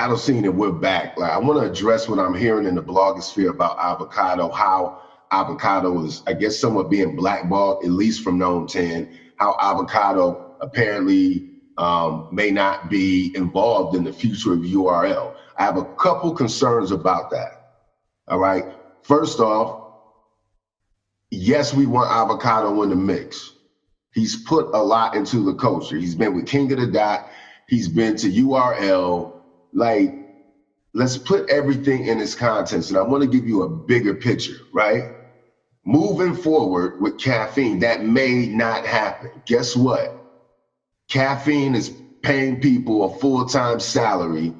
Battle Scene, and we're back. Like, I want to address what I'm hearing in the blogosphere about Avocado, how Avocado is, I guess, somewhat being blackballed, at least from Gnome 10, how Avocado apparently may not be involved in the future of URL. I have a couple concerns about that. All right. First off, yes, we want Avocado in the mix. He's put a lot into the culture. He's been with King of the Dot. He's been to URL. Like, let's put everything in its context. And I want to give you a bigger picture, right? Moving forward with Caffeine, that may not happen. Guess what? Caffeine is paying people a full-time salary.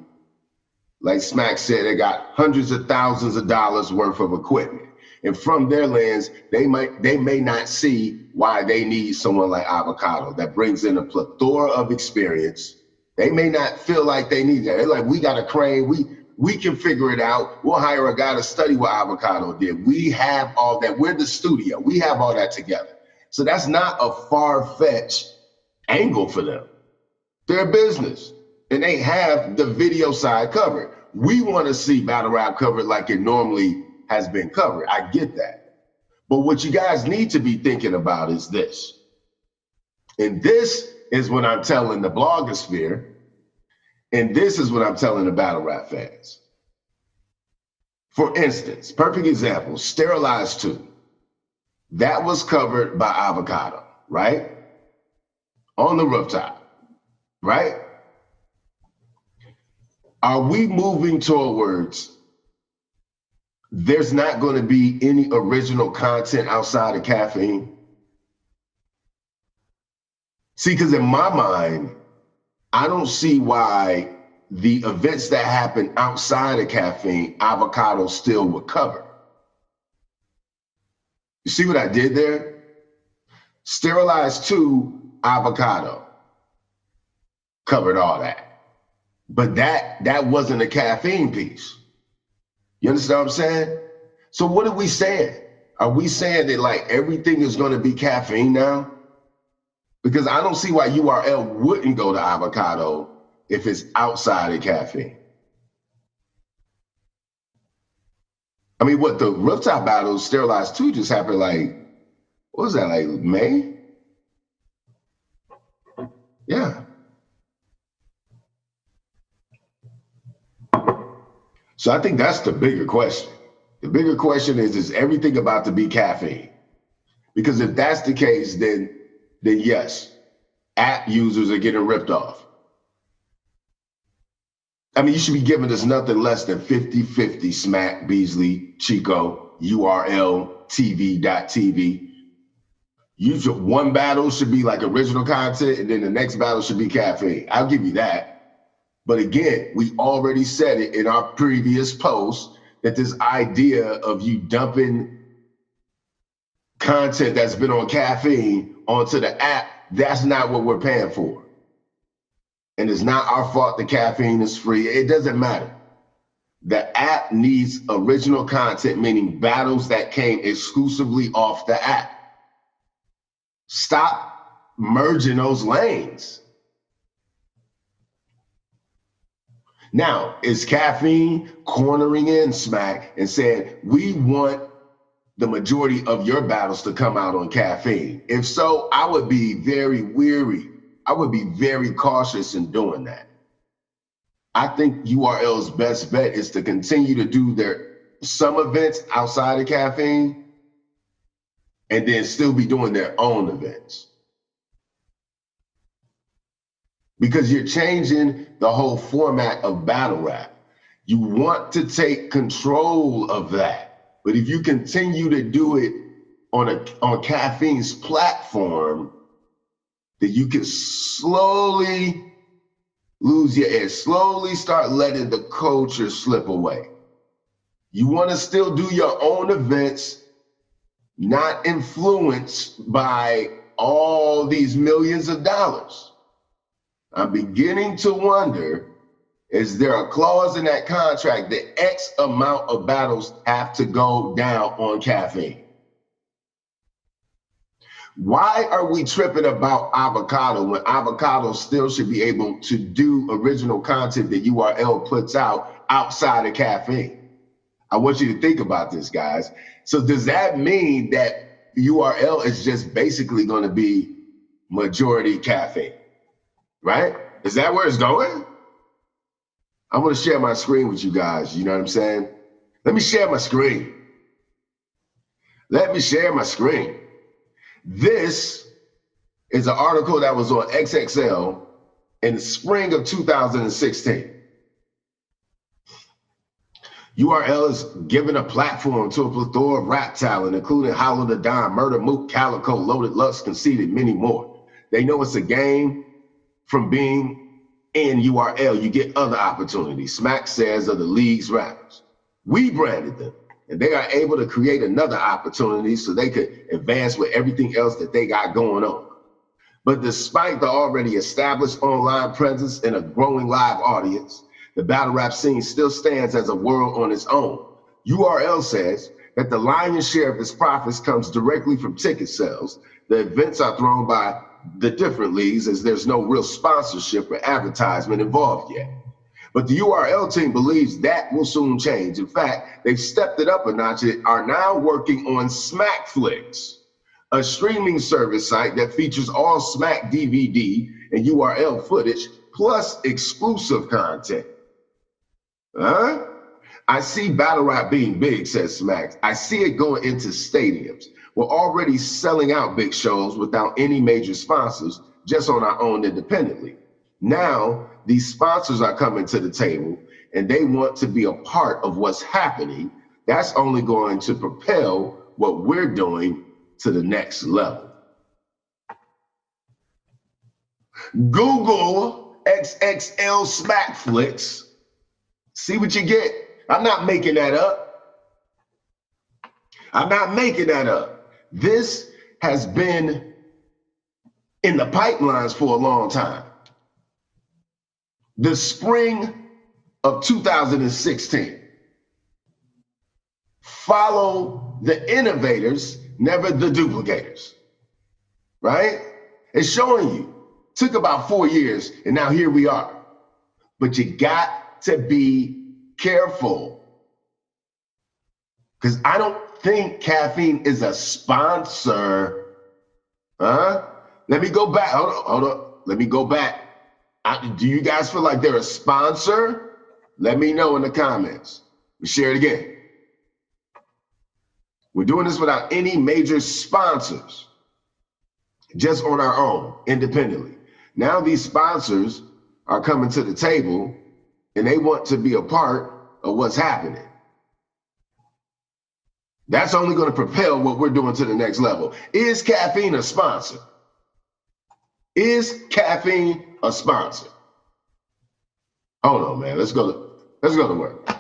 Like Smack said, they got hundreds of thousands of dollars worth of equipment. And from their lens, they may not see why they need someone like Avocado that brings in a plethora of experience. They may not feel like they need that. They're like, we got a crane, we can figure it out. We'll hire a guy to study what Avocado did. We have all that. We're the studio. We have all that together. So that's not a far-fetched angle for them. They're a business, and they have the video side covered. We want to see battle rap covered like it normally has been covered. I get that. But what you guys need to be thinking about is this. And this is what I'm telling the blogosphere. And this is what I'm telling the battle rap fans. For instance, perfect example, Sterilized 2. That was covered by Avocado, right? On the rooftop, right? Are we moving towards there's not going to be any original content outside of Caffeine? See, because in my mind, I don't see why the events that happen outside of Caffeine, Avocado still would cover. You see what I did there? Sterilized 2, Avocado covered all that. But that wasn't a Caffeine piece. You understand what I'm saying? So what are we saying? Are we saying that like everything is going to be Caffeine now? Because I don't see why URL wouldn't go to Avocado if it's outside of Caffeine. I mean, what the rooftop battle, Sterilized 2 just happened like, what was that, like May? Yeah. So I think that's the bigger question. The bigger question is everything about to be Caffeine? Because if that's the case, then yes, app users are getting ripped off. I mean, you should be giving us nothing less than 50-50 Smack, Beasley, Chico, URLTV.TV. One battle should be like original content, and then the next battle should be Caffeine. I'll give you that. But again, we already said it in our previous post that this idea of you dumping content that's been on Caffeine onto the app, that's not what we're paying for. And it's not our fault that Caffeine is free. It doesn't matter. The app needs original content, meaning battles that came exclusively off the app. Stop merging those lanes. Now, is Caffeine cornering in Smack and saying, we want the majority of your battles to come out on Caffeine? If so, I would be very weary. I would be very cautious in doing that. I think URL's best bet is to continue to do some events outside of Caffeine and then still be doing their own events. Because you're changing the whole format of battle rap. You want to take control of that. But if you continue to do it on Caffeine's platform, then you can slowly lose your edge, slowly start letting the culture slip away. You want to still do your own events, not influenced by all these millions of dollars. I'm beginning to wonder, is there a clause in that contract that X amount of battles have to go down on Caffeine? Why are we tripping about Avocado when Avocado still should be able to do original content that URL puts out outside of caffeine? I want you to think about this, guys. So does that mean that URL is just basically going to be majority caffeine, right? Is that where it's going? I'm going to share my screen with you guys. You know what I'm saying? Let me share my screen. Let me share my screen. This is an article that was on XXL in the spring of 2016. URL is given a platform to a plethora of rap talent, including Hollow the Dime, Murder, Mook, Calico, Loaded Lux, Conceited, many more. They know it's a game. From being in URL, you get other opportunities. Smack says of the league's rappers. We branded them, and they are able to create another opportunity so they could advance with everything else that they got going on. But despite the already established online presence and a growing live audience, the battle rap scene still stands as a world on its own. URL says that the lion's share of its profits comes directly from ticket sales. The events are thrown by the different leagues as there's no real sponsorship or advertisement involved yet. But the URL team believes that will soon change. In fact, they've stepped it up a notch and are now working on Smackflix, a streaming service site that features all Smack DVD and URL footage plus exclusive content. Huh? I see battle rap being big, says Smack. I see it going into stadiums. We're already selling out big shows without any major sponsors, just on our own independently. Now, these sponsors are coming to the table and they want to be a part of what's happening. That's only going to propel what we're doing to the next level. Google XXL Smackflix. See what you get. I'm not making that up. I'm not making that up. This has been in the pipelines for a long time. The spring of 2016. Follow the innovators, never the duplicators, right? It's showing you. Took about 4 years, and now here we are. But you got to be careful, because I don't think caffeine is a sponsor. Let me go back. Hold on. Let me go back. Do you guys feel like they're a sponsor? Let me know in the comments. We share it again. We're doing this without any major sponsors, just on our own, independently. Now these sponsors are coming to the table and they want to be a part of what's happening. That's only going to propel what we're doing to the next level. Is caffeine a sponsor? Is caffeine a sponsor? Hold on, man. Let's go to work.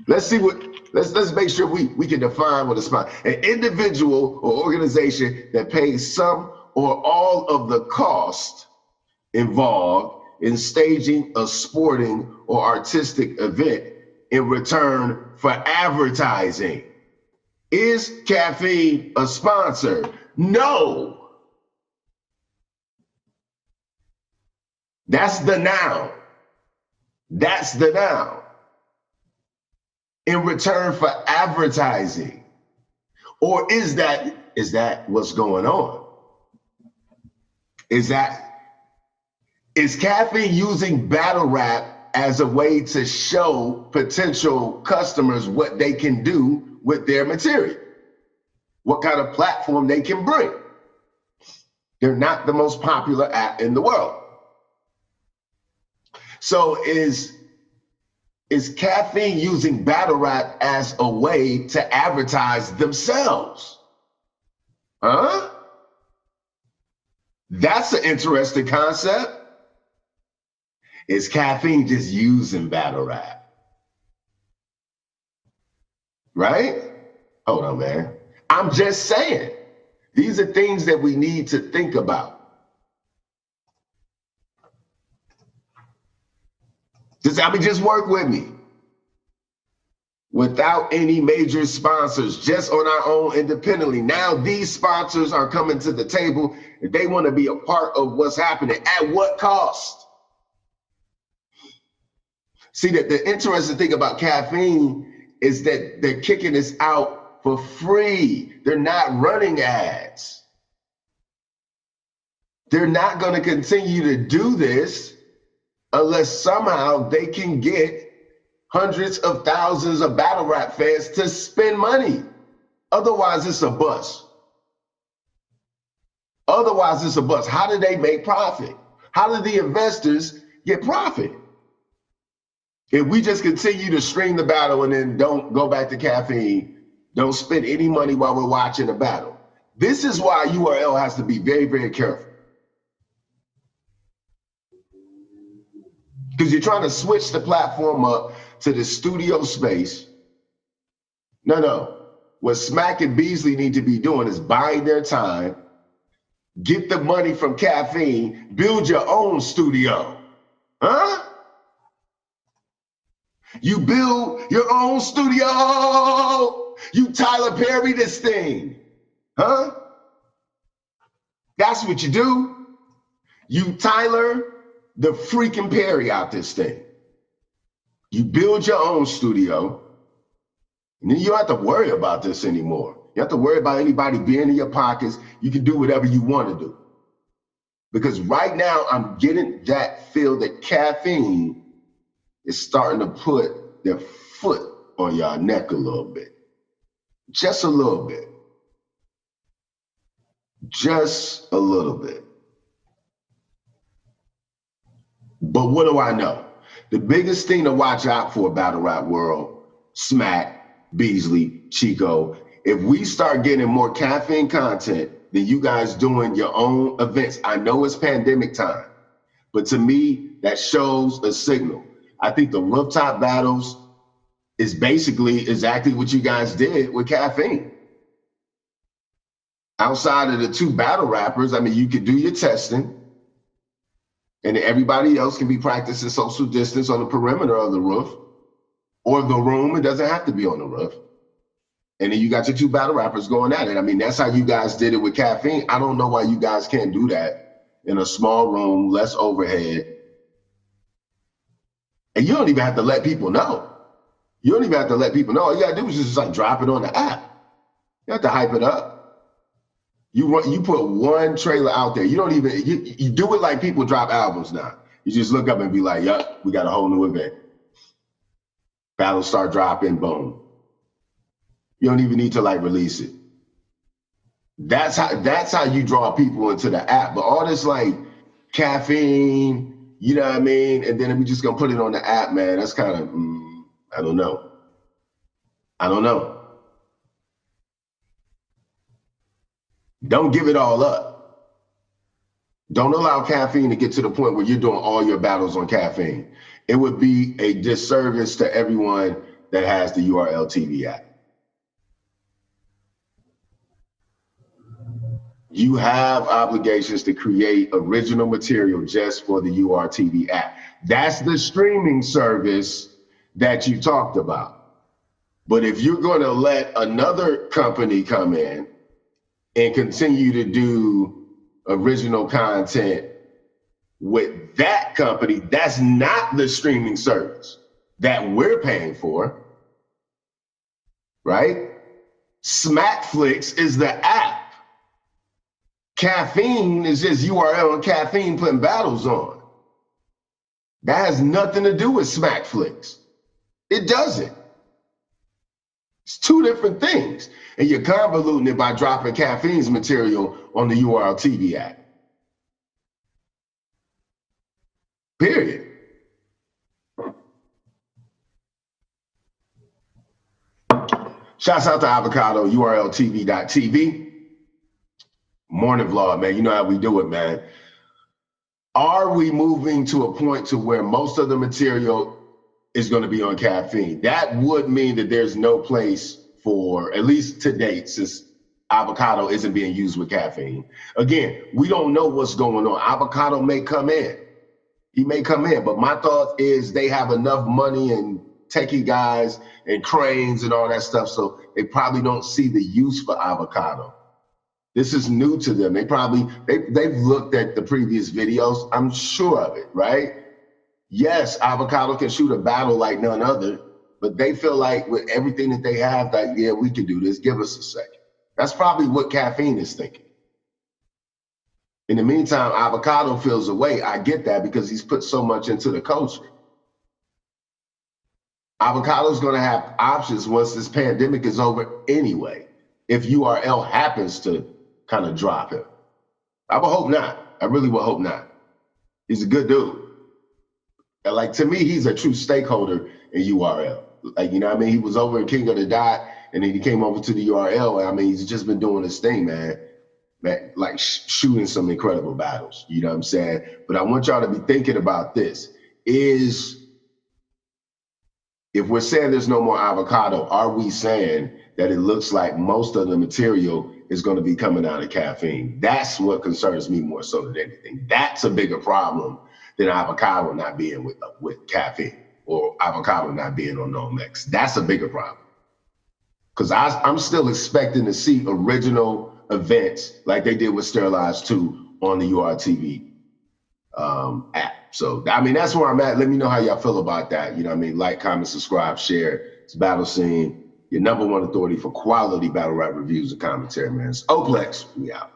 Let's see what. Let's make sure we can define what a sponsor. An individual or organization that pays some or all of the cost involved in staging a sporting or artistic event in return for advertising. Is caffeine a sponsor? No. That's the noun. That's the noun. In return for advertising. Or is that what's going on? Is caffeine using battle rap as a way to show potential customers what they can do with their material? What kind of platform they can bring? They're not the most popular app in the world. So is caffeine using battle rap as a way to advertise themselves? That's an interesting concept. Is caffeine just using battle rap? Right? Hold on, man. I'm just saying. These are things that we need to think about. Just work with me. without any major sponsors, just on our own independently. Now these sponsors are coming to the table and they want to be a part of what's happening. At what cost? See, that the interesting thing about caffeine is that they're kicking this out for free. They're not running ads. They're not going to continue to do this unless somehow they can get hundreds of thousands of battle rap fans to spend money. Otherwise, it's a bust. Otherwise, it's a bust. How do they make profit? How do the investors get profit? If we just continue to stream the battle and then don't go back to caffeine, don't spend any money while we're watching the battle. This is why URL has to be very, very careful. Because you're trying to switch the platform up to the studio space. No. What Smack and Beasley need to be doing is buying their time, get the money from caffeine, build your own studio. Huh? You build your own studio. You Tyler Perry this thing. Huh? That's what you do. You Tyler the freaking Perry out this thing. You build your own studio, and then you don't have to worry about this anymore. You don't have to worry about anybody being in your pockets. You can do whatever you want to do. Because right now, I'm getting that feel that caffeine is starting to put their foot on your neck a little bit. Just a little bit. Just a little bit. But what do I know? The biggest thing to watch out for, battle rap world, Smack, Beasley, Chico, if we start getting more caffeine content than you guys doing your own events, I know it's pandemic time, but to me, that shows a signal. I think the rooftop battles is basically exactly what you guys did with caffeine. Outside of the two battle rappers, I mean, you could do your testing, and everybody else can be practicing social distance on the perimeter of the roof or the room. It doesn't have to be on the roof. And then you got your two battle rappers going at it. I mean, that's how you guys did it with caffeine. I don't know why you guys can't do that in a small room, less overhead. And you don't even have to let people know. You don't even have to let people know. All you gotta do is just like drop it on the app. You have to hype it up. You put one trailer out there. You don't even, you do it like people drop albums now. You just look up and be like, yup, we got a whole new event. Battles start dropping, boom. You don't even need to like release it. That's how you draw people into the app. But all this like caffeine, you know what I mean? And then we just gonna put it on the app, man. That's kind of, I don't know. Don't give it all up. Don't allow caffeine to get to the point where you're doing all your battles on caffeine. It would be a disservice to everyone that has the URLTV app. You have obligations to create original material just for the URLTV app. That's the streaming service that you talked about. But if you're going to let another company come in and continue to do original content with that company, that's not the streaming service that we're paying for, right? Smackflix is the app. Caffeine is just URL and caffeine putting battles on. That has nothing to do with Smackflix. It doesn't. It's two different things. And you're convoluting it by dropping caffeine's material on the URLTV app. Period. Shouts out to Avocado, URLTV.tv. Morning vlog, man. You know how we do it, man. Are we moving to a point to where most of the material is going to be on caffeine? That would mean that there's no place for, at least to date, since Avocado isn't being used with caffeine. Again, we don't know what's going on. Avocado may come in. He may come in, but my thought is they have enough money and techie guys and cranes and all that stuff, so they probably don't see the use for avocado. This is new to them. They've looked at the previous videos, I'm sure of it, right? Yes, avocado can shoot a battle like none other, but they feel like with everything that they have, that, yeah, we can do this, give us a second. That's probably what Caffeine is thinking. In the meantime, Avocado feels away. I get that because he's put so much into the culture. Avocado's going to have options once this pandemic is over anyway, if URL happens to kind of drop him. I would hope not. I really would hope not. He's a good dude. And like, to me, he's a true stakeholder in URL. Like, you know what I mean? He was over in King of the Dot, and then he came over to the URL. And I mean, he's just been doing his thing, man. Like shooting some incredible battles, you know what I'm saying? But I want y'all to be thinking about this. If we're saying there's no more avocado, are we saying that it looks like most of the material is going to be coming out of Caffeine? That's what concerns me more so than anything. That's a bigger problem than avocado not being with Caffeine or avocado not being on NomeX. That's a bigger problem. Because I'm still expecting to see original events like they did with Sterilized 2 on the URLTV app. So, I mean, that's where I'm at. Let me know how y'all feel about that. You know what I mean? Like, comment, subscribe, share. It's Battlescene, your #1 authority for quality battle rap reviews and commentary, man. It's Oplex. We out.